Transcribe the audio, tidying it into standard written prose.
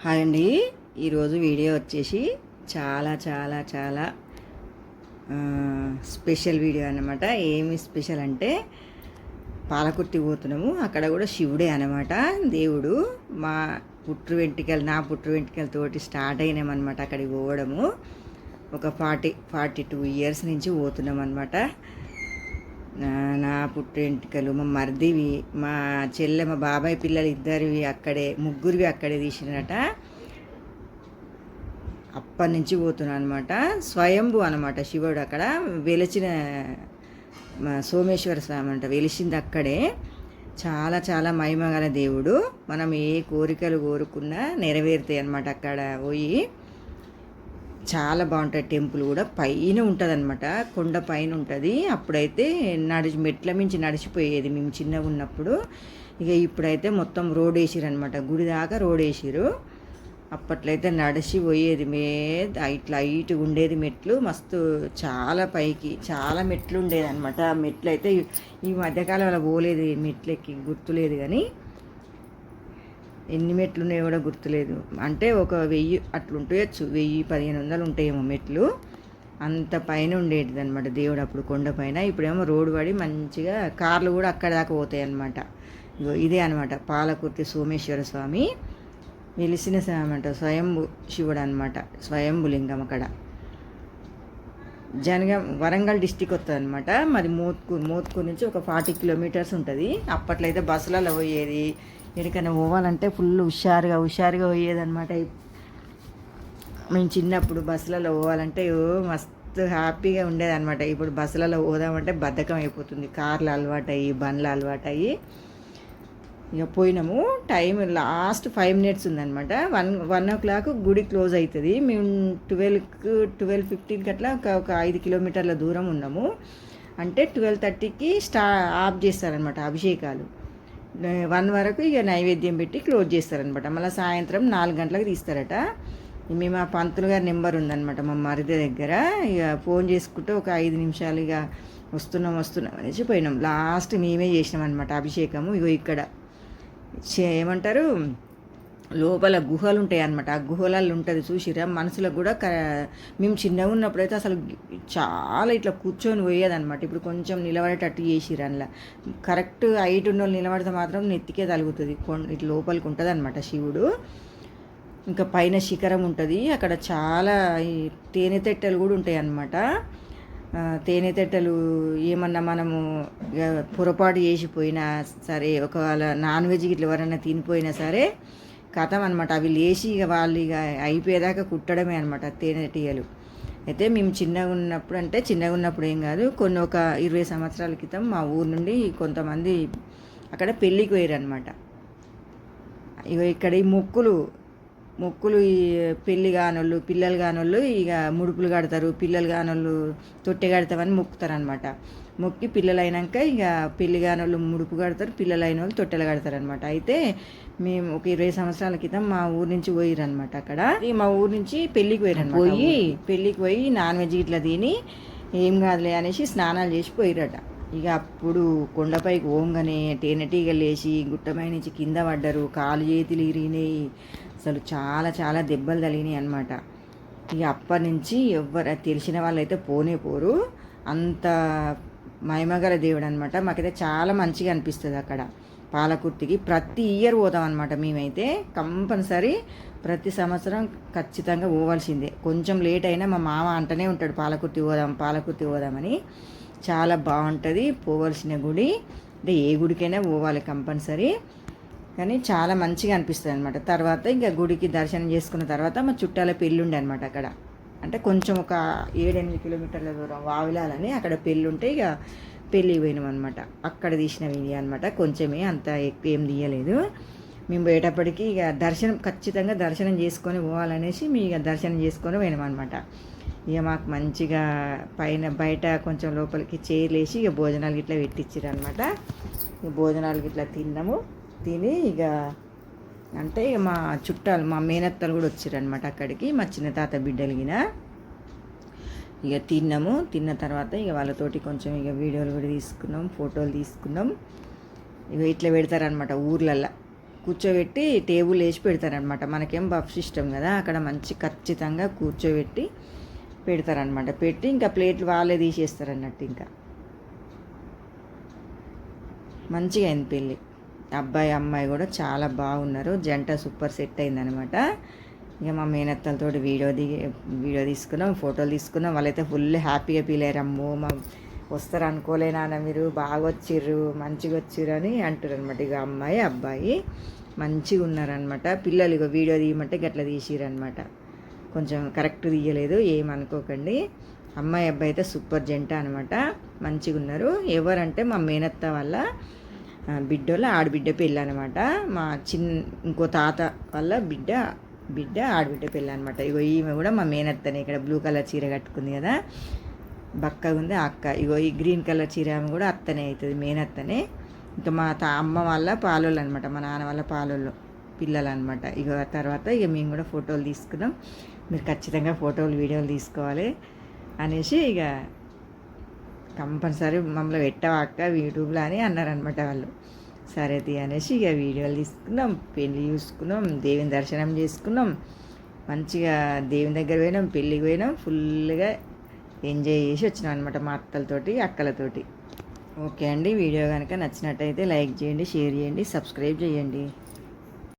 Hi అండి. ఈరోజు video వచ్చేసి చాలా చాలా చాలా స్పెషల్ వీడియో అన్నమాట. ఏమి స్పెషల్ అంటే పాలకుర్తి పోతున్నాము. అక్కడ కూడా శివుడే అన్నమాట, దేవుడు. మా నా పుట్టు వెంట్రుకలతోటి స్టార్ట్ అయినామన్నమాట అక్కడికి పోవడము. ఒక 42 ఇయర్స్ నుంచి పోతున్నాం అన్నమాట. నా పుట్టు వెంట్రుకలు మా మరిదివి, మా చెల్లె, మా బాబాయ్ పిల్లలు ఇద్దరివి అక్కడే, ముగ్గురివి అక్కడే తీసినట. అప్పటి నుంచి పోతున్నాను అనమాట. స్వయంభూ అనమాట శివుడు అక్కడ వెలిచిన సోమేశ్వర స్వామి అంట, వెలిసింది అక్కడే. చాలా చాలా మహిమగల దేవుడు. మనం ఏ కోరికలు కోరుకున్నా నెరవేరుతాయి అన్నమాట అక్కడ పోయి. చాలా బాగుంటుంది. టెంపుల్ కూడా పైన ఉంటుంది అనమాట, కొండ పైన ఉంటుంది. అప్పుడైతే మెట్ల మించి నడిచిపోయేది మేము చిన్నగా ఉన్నప్పుడు. ఇక ఇప్పుడైతే మొత్తం రోడ్ వేసిరు అనమాట, గుడి దాకా రోడ్ వేసిరు. అప్పట్లో అయితే నడిచి పోయేది ఇట్లా హైట్గా ఉండేది మెట్లు, మస్తు చాలా పైకి చాలా మెట్లు ఉండేది అనమాట. ఆ మెట్లు అయితే ఈ మధ్యకాలం అలా పోలేదు, మెట్లెక్కి గుర్తులేదు, కానీ ఎన్ని మెట్లు ఉన్నాయో కూడా గుర్తులేదు. అంటే ఒక 1000 అట్లుంటాయచ్చు, 1000-1500 ఉంటాయేమో మెట్లు. అంత పైన ఉండేటిది అనమాట దేవుడు అప్పుడు కొండ పైన. ఇప్పుడేమో రోడ్డు పడి మంచిగా కార్లు కూడా అక్కడ దాకా పోతాయి అనమాట. ఇదే అనమాట పాలకుర్తి సోమేశ్వర స్వామి వెలిసిన అంట, స్వయంభు శివుడు అనమాట, స్వయంభు లింగం. అక్కడ వరంగల్ డిస్టిక్ వస్తుంది అనమాట. మరి మోత్కూరు నుంచి ఒక 40 కిలోమీటర్స్ ఉంటుంది. అప్పట్లో అయితే బస్సులలో పోయేది. ఎక్కడికైనా పోవాలంటే ఫుల్ హుషారుగా పోయేదన్నమాట. మేము చిన్నప్పుడు బస్సులలో పోవాలంటే మస్తు హ్యాపీగా ఉండేదన్నమాట. ఇప్పుడు బస్సులలో పోదామంటే బద్ధకం అయిపోతుంది. కార్లు అలవాటయ్యి, బండ్లు అలవాటయ్యి ఇక పోయినాము. టైం లాస్ట్ 5 minutes ఉందన్నమాట. 1 o'clock గుడి క్లోజ్ అవుతుంది. మేము 12-15 అట్లా ఒక 5 కిలోమీటర్ల దూరం ఉన్నాము. అంటే 12:30కి ఆఫ్ చేస్తారనమాట అభిషేకాలు. 1 వరకు ఇక నైవేద్యం పెట్టి క్లోజ్ చేస్తారనమాట. మళ్ళీ సాయంత్రం 4 గంటలకు తీస్తారట. మేము ఆ పంతులు గారి నెంబర్ ఉందన్నమాట మా మరిది దగ్గర. ఇక ఫోన్ చేసుకుంటే ఒక 5 నిమిషాలు ఇక వస్తున్నాం అనేసి పోయినాం. లాస్ట్ మేమే చేసినాం అనమాట అభిషేకము. ఇగో ఇక్కడ ఏమంటారు, లోపల గుహలు ఉంటాయి అన్నమాట. ఆ గుహలలో ఉంటుంది చూసిరా. మనసులకు కూడా మేము చిన్నగా ఉన్నప్పుడైతే అసలు చాలా ఇట్లా కూర్చొని పోయేదన్నమాట. ఇప్పుడు కొంచెం నిలబడేటట్టు చేసిరు. అందులో కరెక్ట్ హైట్ ఉన్న వాళ్ళు నిలబడితే మాత్రం నెత్తికే తలుగుతుంది. ఇట్లా లోపలికి ఉంటుంది అనమాట శివుడు. ఇంకా పైన శిఖరం ఉంటుంది. అక్కడ చాలా తేనెతెట్టెలు కూడా ఉంటాయి అన్నమాట. తేనెతెట్టెలు ఏమన్నా మనము పొరపాటు చేసిపోయినా సరే, ఒకవేళ నాన్ వెజ్ ఇట్లా ఎవరైనా తినిపోయినా సరే కథం అనమాట. అవి లేచి ఇక వాళ్ళు ఇక అయిపోయేదాకా కుట్టడమే అనమాట తేనెటీగలు. అయితే మేము చిన్నగా ఉన్నప్పుడు ఏం కాదు, ఒక 20 సంవత్సరాల క్రితం మా ఊరు నుండి కొంతమంది అక్కడ పెళ్ళికి పోయారు అనమాట. ఇక ఇక్కడ ఈ మొక్కులు ఈ పెళ్ళి కానోళ్ళు, పిల్లలు కానోళ్ళు ఇక ముడుపులు కడతారు. పిల్లలు కానోళ్ళు తొట్టె కడతామని మొక్కుతారనమాట. మొక్కి పిల్లలు అయినాక ఇక పెళ్ళి కానోళ్ళు ముడుపు కడతారు, పిల్లలు అయిన వాళ్ళు తొట్టెలు కడతారనమాట. అయితే మేము ఒక 20 సంవత్సరాల క్రితం మా ఊరు నుంచి పోయిరనమాట. అక్కడ మా ఊరు నుంచి పెళ్ళికి పోయి నాన్ వెజ్ ఇట్లా తిని ఏం కాదులే అనేసి స్నానాలు చేసి పోయిరట. ఇక అప్పుడు కొండపైకి ఓంగనే తేనెటీగలు లేచి గుట్టపై నుంచి కింద పడ్డారు. కాలు చేతులు ఇరిగినాయి. అసలు చాలా చాలా దెబ్బలు తగిలినాయి అనమాట. ఇక అప్పటి నుంచి తెలిసిన వాళ్ళైతే పోరు. అంత మహిమగల దేవుడు అనమాట. మాకైతే చాలా మంచిగా అనిపిస్తుంది అక్కడ పాలకుర్తికి. ప్రతి ఇయర్ పోతాం అనమాట మేమైతే. కంపల్సరీ ప్రతి సంవత్సరం ఖచ్చితంగా పోవాల్సిందే. కొంచెం లేట్ అయినా మా మామ అంటనే ఉంటాడు పాలకుర్తి పోదామని. చాలా బాగుంటుంది, పోవాల్సిన గుడి. అంటే ఏ గుడికైనా పోవాలి కంపల్సరీ, కానీ చాలా మంచిగా అనిపిస్తుంది అనమాట. తర్వాత ఇంకా గుడికి దర్శనం చేసుకున్న తర్వాత మా చుట్టాల పెళ్ళుండే అనమాట అక్కడ. అంటే కొంచెం ఒక 7-8 కిలోమీటర్ల దూరం వావిలాలని అక్కడ పెళ్ళుంటే ఇక పెళ్ళికి పోయినాం అనమాట. అక్కడ తీసినవి అనమాట. కొంచెమే, అంత ఎక్కువ ఏం తీయలేదు. మేము పోయేటప్పటికి ఇక ఖచ్చితంగా దర్శనం చేసుకొని పోవాలనేసి మేము ఇక దర్శనం చేసుకొని పోయినాం అనమాట. ఇక మాకు మంచిగా బయట కొంచెం లోపలికి చైర్లేసి ఇక భోజనాలు గిట్లా పెట్టించారు అనమాట. ఇక భోజనాలు గిట్లా తిని ఇక అంటే మా చుట్టాలు, మా మేనత్తలు కూడా వచ్చారనమాట అక్కడికి, మా చిన్న తాత బిడ్డలిగిన. ఇక తిన్న తర్వాత ఇక వాళ్ళతోటి కొంచెం ఇక వీడియోలు కూడా తీసుకున్నాం, ఫోటోలు తీసుకున్నాం. ఇక ఇట్లా పెడతారనమాట ఊర్లల్లో. కూర్చోబెట్టి టేబుల్ వేసి పెడతారనమాట. మనకేం బఫ్ సిస్టమ్ కదా, అక్కడ మంచి ఖచ్చితంగా కూర్చోబెట్టి పెడతారనమాట. పెట్టి ఇంకా ప్లేట్లు వాళ్ళే తీసేస్తారు అన్నట్టు. ఇంకా మంచిగా అయింది పెళ్ళి. అబ్బాయి అమ్మాయి కూడా చాలా బాగున్నారు, జంట సూపర్ సెట్ అయిందనమాట. ఇక మా మేనత్తలతో వీడియో తీసుకున్నాం, ఫోటోలు తీసుకున్నాం. వాళ్ళైతే ఫుల్ హ్యాపీగా ఫీల్ అయ్యారు. అమ్మో మా వస్తారు అనుకోలేనా మీరు, బాగా వచ్చిర్రు, మంచిగా వచ్చిర్రు అని అంటారు అనమాట. ఇక అమ్మాయి అబ్బాయి మంచిగా ఉన్నారనమాట. పిల్లలు ఇక వీడియో తీయమంటే గట్లా తీసిరనమాట. కొంచెం కరెక్ట్ తీయలేదు, ఏమనుకోకండి. అమ్మాయి అబ్బాయి అయితే సూపర్ జంట అనమాట, మంచిగా ఉన్నారు. ఎవరంటే మా మేనత్త వాళ్ళ బిడ్డోళ్ళ ఆడబిడ్డ పెళ్ళి అనమాట. మా ఇంకో తాత వాళ్ళ బిడ్డ ఆడబిడ్డ పెళ్ళి అనమాట. ఇగో ఈమె కూడా మా మేనత్తనే. ఇక్కడ బ్లూ కలర్ చీర కట్టుకుంది కదా, బక్కగా ఉంది అక్క. ఇగో ఈ గ్రీన్ కలర్ చీర ఆమె కూడా అత్తనే అవుతుంది, మేనత్తనే. ఇంకా మా అమ్మ వాళ్ళ పాలోళ్ళు అనమాట, మా నాన్న వాళ్ళ పాలోళ్ళు పిల్లలు అనమాట. ఇక తర్వాత ఇక మేము కూడా ఫోటోలు తీసుకున్నాం. మీరు ఖచ్చితంగా ఫోటోలు వీడియోలు తీసుకోవాలి అనేసి ఇక కంపల్సరీ మమ్మల్ని పెట్టావా అక్క యూట్యూబ్లో అని అన్నారనమాట వాళ్ళు. సరే అనేసి ఇక వీడియోలు తీసుకున్నాం, పెళ్ళి చూసుకున్నాం, దేవుని దర్శనం చేసుకున్నాం, మంచిగా దేవుని దగ్గర పోయినాం, పెళ్ళికి పోయినాం, ఫుల్గా ఎంజాయ్ చేసి వచ్చినాం అనమాట మా అత్తలతోటి అక్కలతోటి. ఓకే అండి, వీడియో కనుక నచ్చినట్టయితే లైక్ చేయండి, షేర్ చేయండి, సబ్స్క్రైబ్ చేయండి.